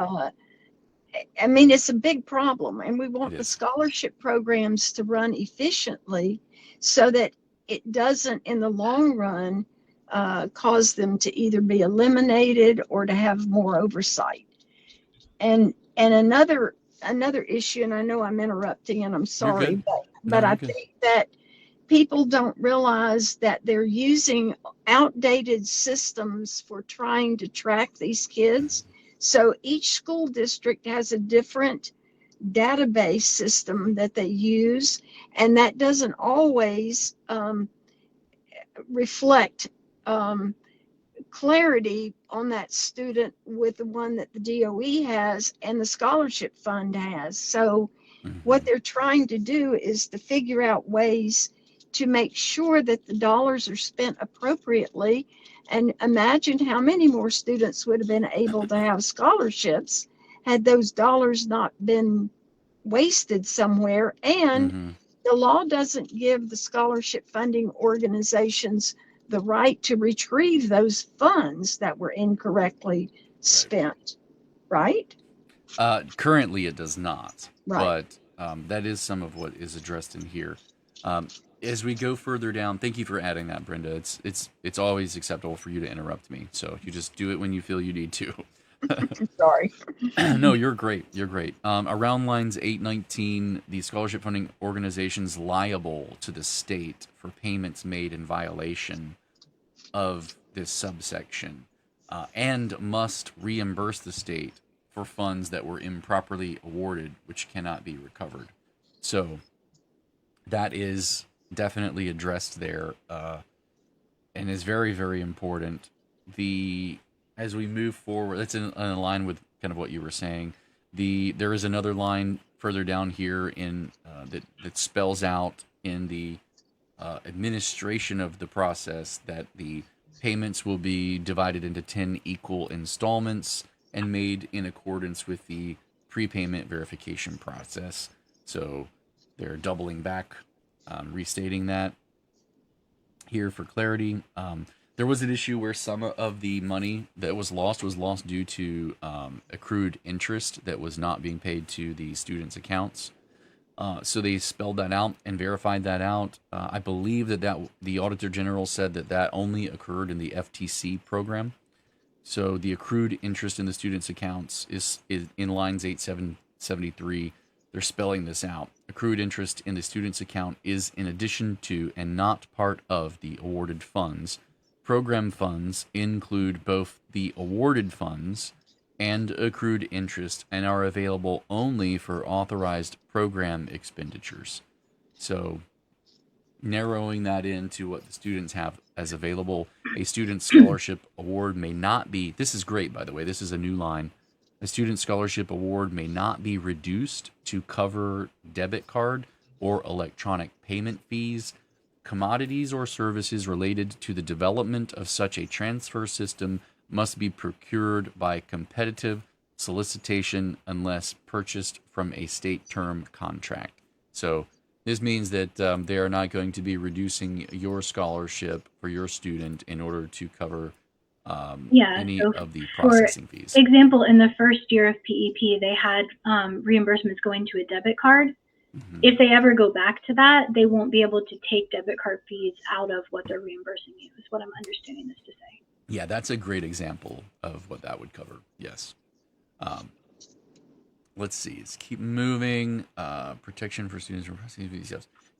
I mean, it's a big problem, and we want the scholarship programs to run efficiently so that it doesn't, in the long run, cause them to either be eliminated or to have more oversight. And another issue, and I know I'm interrupting and I'm sorry, but I think that people don't realize that they're using outdated systems for trying to track these kids. So each school district has a different database system that they use, and that doesn't always reflect clarity on that student with the one that the DOE has and the scholarship fund has. So What they're trying to do is to figure out ways to make sure that the dollars are spent appropriately. And imagine how many more students would have been able to have scholarships had those dollars not been wasted somewhere. And the law doesn't give the scholarship funding organizations the right to retrieve those funds that were incorrectly spent, right? Currently, it does not, Right. but that is some of what is addressed in here. As we go further down, thank you for adding that, Brenda. It's always acceptable for you to interrupt me, so you just do it when you feel you need to. Sorry. No, you're great. You're great. Around lines 819, the scholarship funding organization's liable to the state for payments made in violation of this subsection, and must reimburse the state for funds that were improperly awarded, which cannot be recovered. So that is definitely addressed there, and is very, very important. As we move forward, that's in line with kind of what you were saying. There is another line further down here in that spells out in the administration of the process that the payments will be divided into 10 equal installments and made in accordance with the prepayment verification process. So they're doubling back, restating that here for clarity. There was an issue where some of the money that was lost due to accrued interest that was not being paid to the students' accounts. So they spelled that out and verified that out. I believe that the Auditor General said that only occurred in the FTC program. So the accrued interest in the students' accounts is in lines 8773. They're spelling this out. Accrued interest in the student's account is in addition to and not part of the awarded funds. Program funds include both the awarded funds and accrued interest and are available only for authorized program expenditures. So narrowing that into what the students have as available. A student scholarship award may not be, this is great, by the way, this is a new line. A student scholarship award may not be reduced to cover debit card or electronic payment fees, commodities or services related to the development of such a transfer system must be procured by competitive solicitation unless purchased from a state term contract. So this means that they are not going to be reducing your scholarship for your student in order to cover any of the processing fees. For example, in the first year of PEP, they had reimbursements going to a debit card. If they ever go back to that, they won't be able to take debit card fees out of what they're reimbursing you, is what I'm understanding this to say. Yeah, that's a great example of what that would cover. Yes. Let's see. Let's keep moving. Protection for students from fees.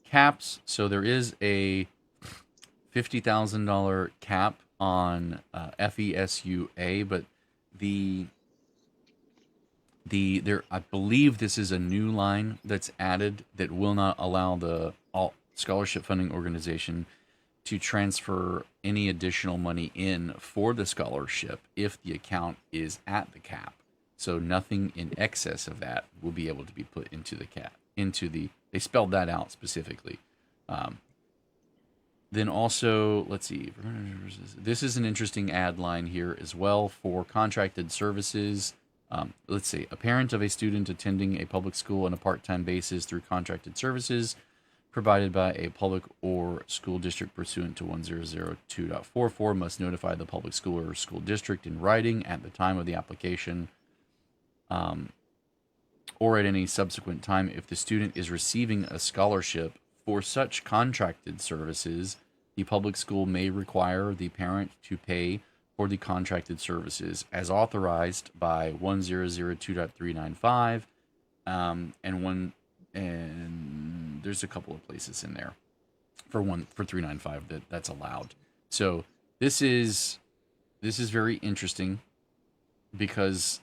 Caps. So there is a $50,000 cap on FESUA, but I believe this is a new line that's added that will not allow the scholarship funding organization to transfer any additional money in for the scholarship if the account is at the cap. So nothing in excess of that will be able to be put into the cap. They spelled that out specifically. Then also, let's see. This is an interesting add line here as well for contracted services. Let's see. A parent of a student attending a public school on a part-time basis through contracted services provided by a public or school district pursuant to 1002.44 must notify the public school or school district in writing at the time of the application or at any subsequent time if the student is receiving a scholarship. For such contracted services, the public school may require the parent to pay for the contracted services as authorized by 1002.395, and there's a couple of places in there for 395 that's allowed. So this is very interesting because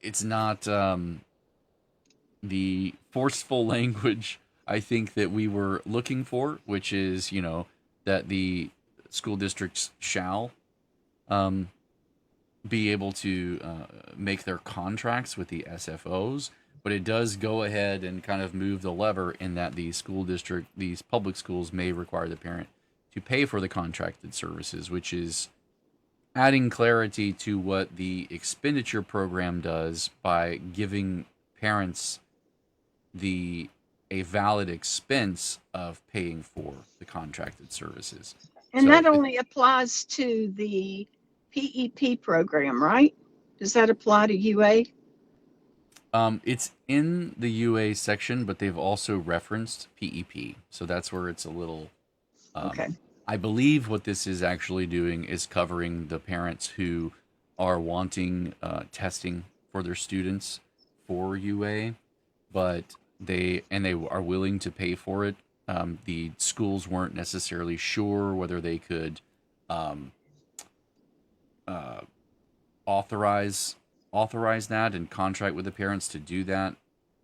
it's not the forceful language I think that we were looking for, which is, that the school districts shall be able to make their contracts with the SFOs, but it does go ahead and kind of move the lever in that these public schools may require the parent to pay for the contracted services, which is adding clarity to what the expenditure program does by giving parents a valid expense of paying for the contracted services. And that only applies to the PEP program, right? Does that apply to UA? It's in the UA section, but they've also referenced PEP. So that's where it's a little... Okay. I believe what this is actually doing is covering the parents who are wanting testing for their students for UA, but they are willing to pay for it. The schools weren't necessarily sure whether they could authorize that and contract with the parents to do that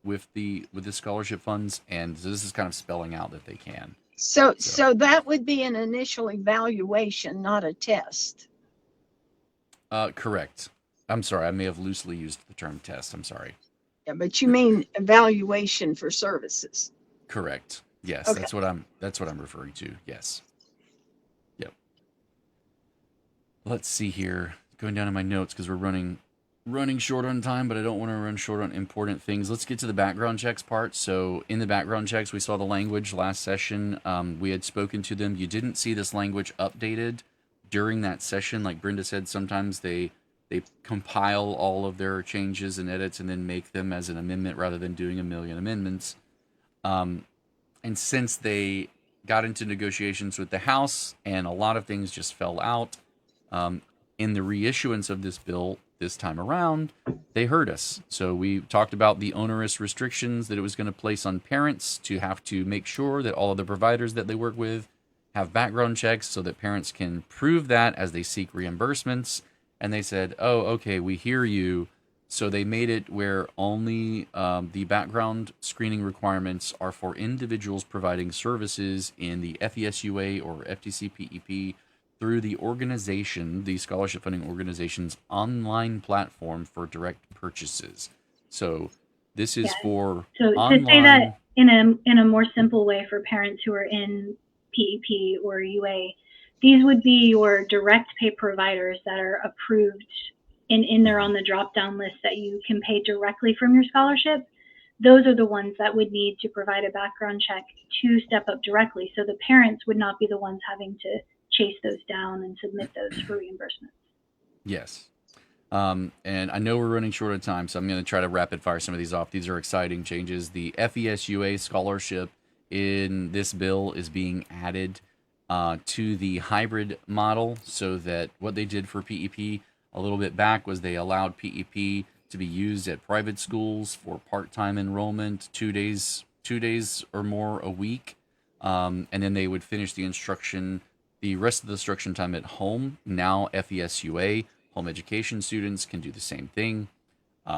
with the scholarship funds, and so this is kind of spelling out that they can. So that would be an initial evaluation, not a test. Correct. I'm sorry, I may have loosely used the term test. I'm sorry. Yeah, but you mean evaluation for services. Correct. Yes, Okay. that's what I'm referring to. Yes. Yep. Let's see here. Going down to my notes because we're running short on time, but I don't want to run short on important things. Let's get to the background checks part. So in the background checks, we saw the language last session. We had spoken to them. You didn't see this language updated during that session. Like Brenda said, sometimes they compile all of their changes and edits and then make them as an amendment rather than doing a million amendments. And since they got into negotiations with the House and a lot of things just fell out, in the reissuance of this bill this time around, they heard us. So we talked about the onerous restrictions that it was going to place on parents to have to make sure that all of the providers that they work with have background checks so that parents can prove that as they seek reimbursements. And they said, oh, okay, we hear you. So they made it where only the background screening requirements are for individuals providing services in the FESUA or FTC-PEP through the organization, the scholarship funding organization's online platform for direct purchases. So this is for online. To say that in a more simple way for parents who are in PEP or UA, these would be your direct pay providers that are approved and they're on the drop-down list that you can pay directly from your scholarship. Those are the ones that would need to provide a background check to step up directly. So the parents would not be the ones having to chase those down and submit those for reimbursement. Yes. And I know we're running short of time, so I'm going to try to rapid fire some of these off. These are exciting changes. The FESUA scholarship in this bill is being added to the hybrid model, so that what they did for PEP a little bit back was they allowed PEP to be used at private schools for part-time enrollment, 2 days or more a week, and then they would finish the rest of the instruction time at home. Now FESUA, home education students, can do the same thing.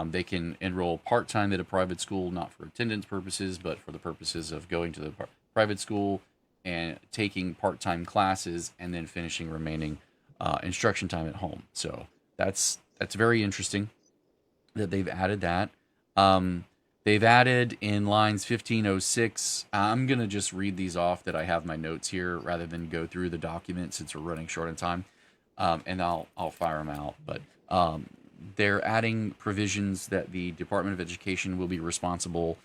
They can enroll part-time at a private school, not for attendance purposes, but for the purposes of going to the private school and taking part-time classes and then finishing remaining instruction time at home. So that's very interesting that they've added that. They've added in lines 1506. I'm going to just read these off that I have my notes here rather than go through the document since we're running short on time. And I'll fire them out. But they're adding provisions that the Department of Education will be responsible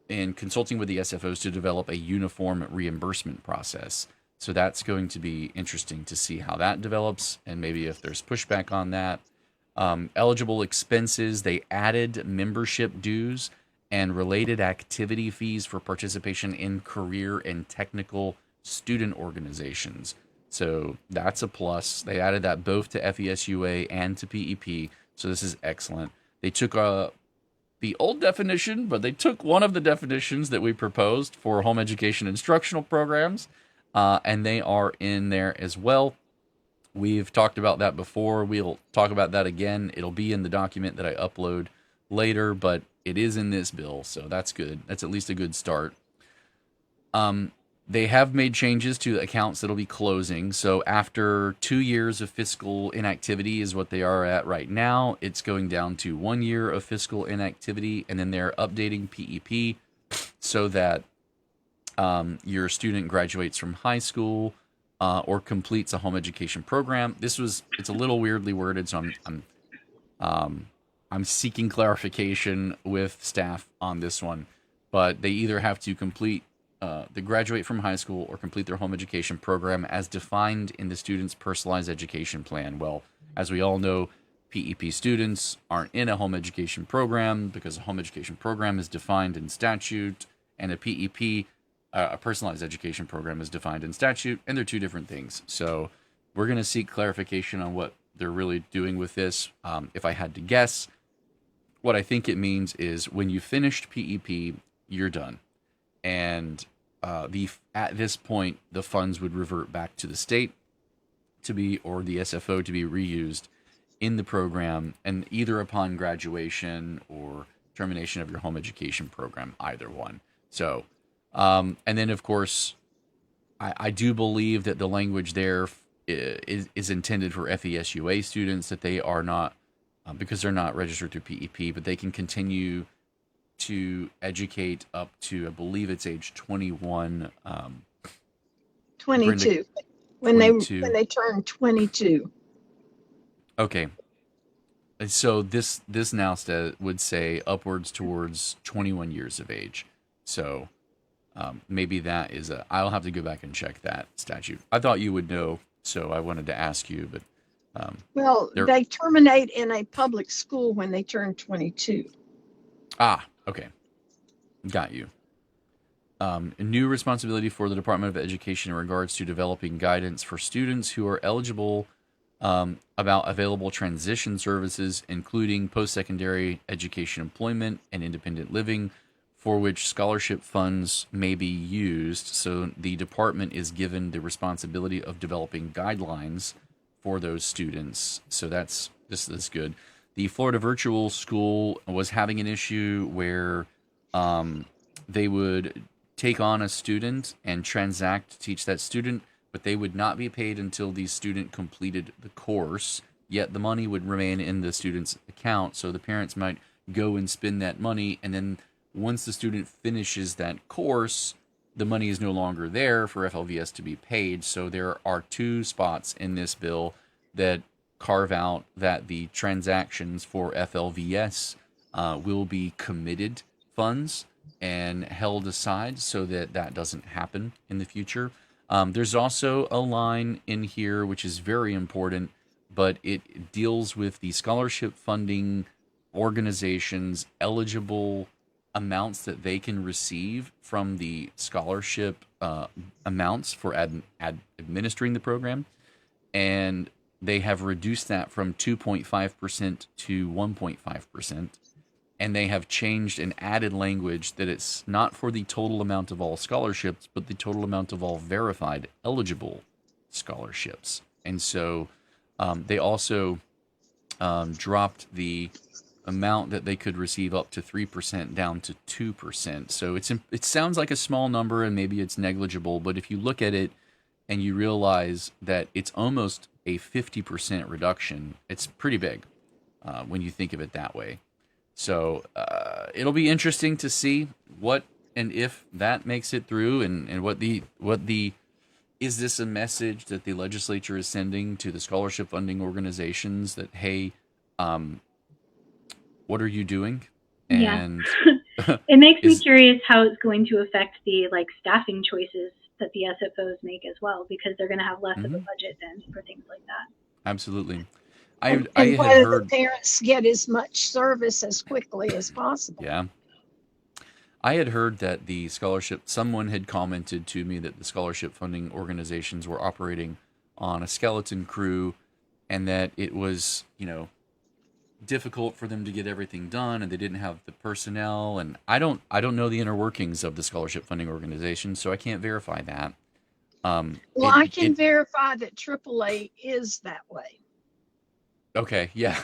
in consulting with the SFOs to develop a uniform reimbursement process. So that's going to be interesting to see how that develops and maybe if there's pushback on that. Eligible expenses, they added membership dues and related activity fees for participation in career and technical student organizations. So that's a plus. They added that both to FESUA and to PEP. So this is excellent. They took the old definition, but they took one of the definitions that we proposed for home education instructional programs, and they are in there as well. We've talked about that before. We'll talk about that again. It'll be in the document that I upload later, but it is in this bill, so that's good. That's at least a good start. They have made changes to accounts that'll be closing. So after 2 years of fiscal inactivity is what they are at right now. It's going down to 1 year of fiscal inactivity, and then they're updating PEP so that your student graduates from high school or completes a home education program. It's a little weirdly worded, so I'm seeking clarification with staff on this one. But they either have to they graduate from high school or complete their home education program as defined in the student's personalized education plan. Well, as we all know, PEP students aren't in a home education program because a home education program is defined in statute, and a PEP, a personalized education program, is defined in statute, and they're two different things. So we're going to seek clarification on what they're really doing with this. If I had to guess, what I think it means is when you finished PEP, you're done. And at this point, the funds would revert back to the state or the SFO to be reused in the program, and either upon graduation or termination of your home education program, either one. So, and then of course, I do believe that the language there is intended for FESUA students, that they are not, because they're not registered through PEP, but they can continue to educate up to, I believe it's age 21. 22. Brenda, when 22. they turn 22. Okay. And so this now would say upwards towards 21 years of age. So maybe that is I'll have to go back and check that statute. I thought you would know, so I wanted to ask you, but well, they terminate in a public school when they turn 22. Okay. Got you. A new responsibility for the Department of Education in regards to developing guidance for students who are eligible about available transition services, including post-secondary education, employment, and independent living, for which scholarship funds may be used. So the department is given the responsibility of developing guidelines for those students. So this is good. The Florida Virtual School was having an issue where they would take on a student and transact to teach that student, but they would not be paid until the student completed the course, yet the money would remain in the student's account. So the parents might go and spend that money, and then once the student finishes that course, the money is no longer there for FLVS to be paid. So there are two spots in this bill that carve out that the transactions for FLVS will be committed funds and held aside so that that doesn't happen in the future. There's also a line in here which is very important, but it deals with the scholarship funding organizations' eligible amounts that they can receive from the scholarship amounts for administering the program. And they have reduced that from 2.5% to 1.5%. And they have changed and added language that it's not for the total amount of all scholarships, but the total amount of all verified eligible scholarships. And so they also dropped the amount that they could receive up to 3% down to 2%. So it sounds like a small number and maybe it's negligible, but if you look at it and you realize that it's almost a 50% reduction, it's pretty big when you think of it that way. So it'll be interesting to see what and if that makes it through, and what the is this a message that the legislature is sending to the scholarship funding organizations that, hey, what are you doing? And it makes me curious how it's going to affect the staffing choices that the SFOs make as well, because they're going to have less of a budget then for things like that. Absolutely. And whether the parents get as much service as quickly as possible. Yeah. I had heard that someone had commented to me that the scholarship funding organizations were operating on a skeleton crew, and that it was, difficult for them to get everything done, and they didn't have the personnel. And I don't know the inner workings of the scholarship funding organization, so I can't verify that. I can verify that AAA is that way. Okay, yeah,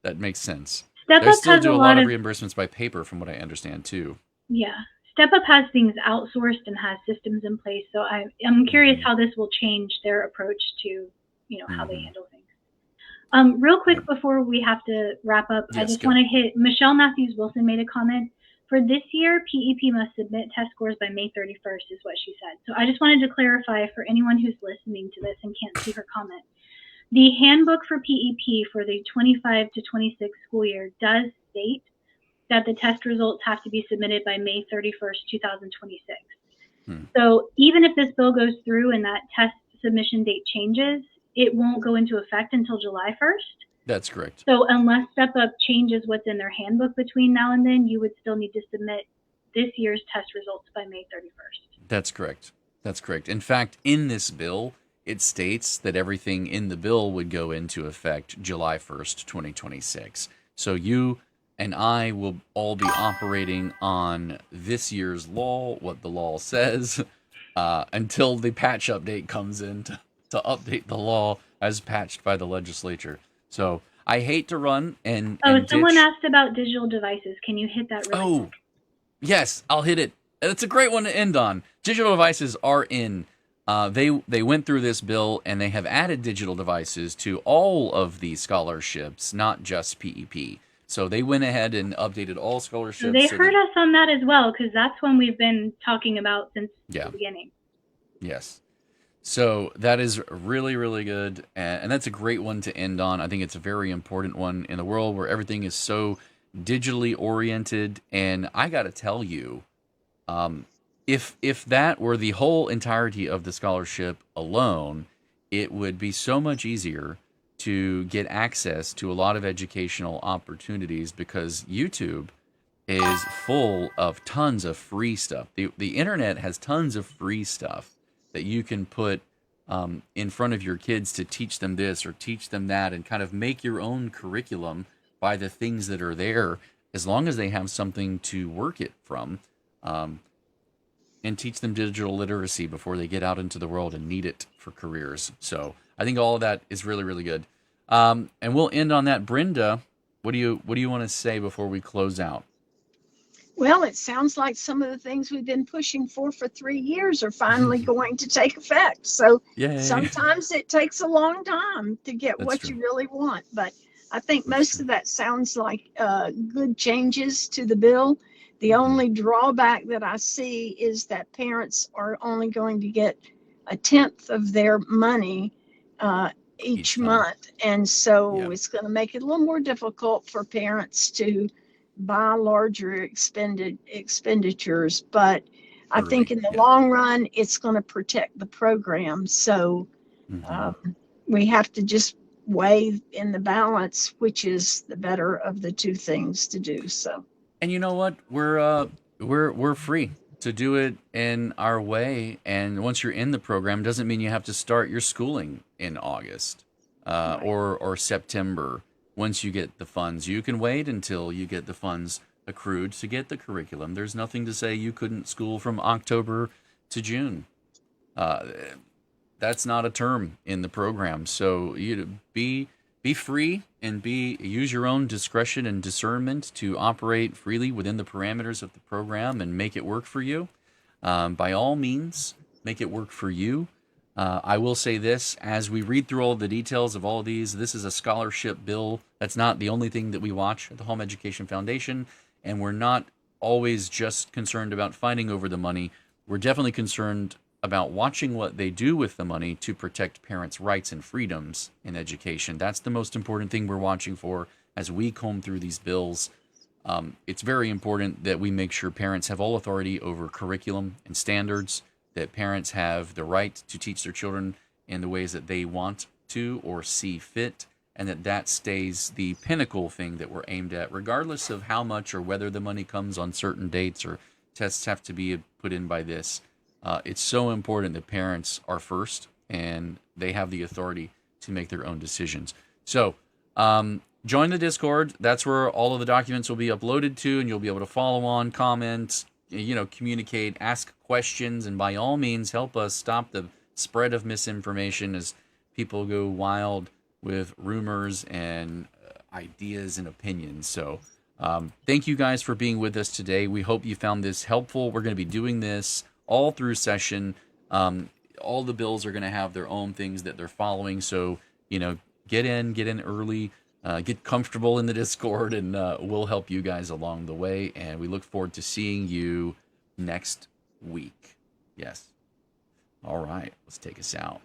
that makes sense. Step They Up still has do a lot of reimbursements by paper, from what I understand too. Yeah, Step Up has things outsourced and has systems in place. So I'm curious how this will change their approach to, how they handle things. Real quick before we have to wrap up, I just want to hit Michelle Matthews Wilson made a comment. For this year, PEP must submit test scores by May 31st, is what she said. So I just wanted to clarify for anyone who's listening to this and can't see her comment. The handbook for PEP for the 25 to 26 school year does state that the test results have to be submitted by May 31st, 2026. So even if this bill goes through and that test submission date changes, it won't go into effect until July 1st. That's correct. So unless Step Up changes what's in their handbook between now and then, you would still need to submit this year's test results by May 31st. That's correct. That's correct. In fact, in this bill, it states that everything in the bill would go into effect July 1st, 2026. So you and I will all be operating on this year's law, what the law says, until the patch update comes in to update the law as patched by the legislature. So I hate to run and someone asked about digital devices. Can you hit that really quick? Yes, I'll hit it. It's a great one to end on. Digital devices are in. They went through this bill and they have added digital devices to all of the scholarships, not just PEP. So they went ahead and updated all scholarships. So they heard us on that as well, because that's one we've been talking about since the beginning. Yes. So that is really, really good. And that's a great one to end on. I think it's a very important one in the world where everything is so digitally oriented. And I got to tell you, if that were the whole entirety of the scholarship alone, it would be so much easier to get access to a lot of educational opportunities, because YouTube is full of tons of free stuff. The internet has tons of free stuff that you can put in front of your kids to teach them this or teach them that, and kind of make your own curriculum by the things that are there, as long as they have something to work it from, and teach them digital literacy before they get out into the world and need it for careers. So I think all of that is really, really good. And we'll end on that. Brenda, what do you want to say before we close out? Well, it sounds like some of the things we've been pushing for 3 years are finally going to take effect. So sometimes it takes a long time to get what you really want. But I think most of that sounds like good changes to the bill. The only drawback that I see is that parents are only going to get a tenth of their money each month. And so it's going to make it a little more difficult for parents to buy larger expenditures. But I think in the long run, it's going to protect the program. So we have to just weigh in the balance, which is the better of the two things to do. So. And you know what? We're free to do it in our way. And once you're in the program, doesn't mean you have to start your schooling in August or September. Once you get the funds, you can wait until you get the funds accrued to get the curriculum. There's nothing to say you couldn't school from October to June. That's not a term in the program. So you be free and use your own discretion and discernment to operate freely within the parameters of the program and make it work for you. By all means, make it work for you. I will say this, as we read through all the details of all of these, this is a scholarship bill. That's not the only thing that we watch at the Home Education Foundation, and we're not always just concerned about fighting over the money. We're definitely concerned about watching what they do with the money to protect parents' rights and freedoms in education. That's the most important thing we're watching for as we comb through these bills. It's very important that we make sure parents have all authority over curriculum and standards, that parents have the right to teach their children in the ways that they want to or see fit, and that stays the pinnacle thing that we're aimed at, regardless of how much or whether the money comes on certain dates or tests have to be put in by this. It's so important that parents are first and they have the authority to make their own decisions. So join the Discord. That's where all of the documents will be uploaded to, and you'll be able to follow on, comment, communicate, ask questions, and by all means help us stop the spread of misinformation as people go wild with rumors and ideas and opinions. So Thank you guys for being with us today. We hope you found this helpful. We're going to be doing this all through session. All the bills are going to have their own things that they're following. So, get in early, get comfortable in the Discord, and we'll help you guys along the way. And we look forward to seeing you next week. Yes. All right. Let's take us out.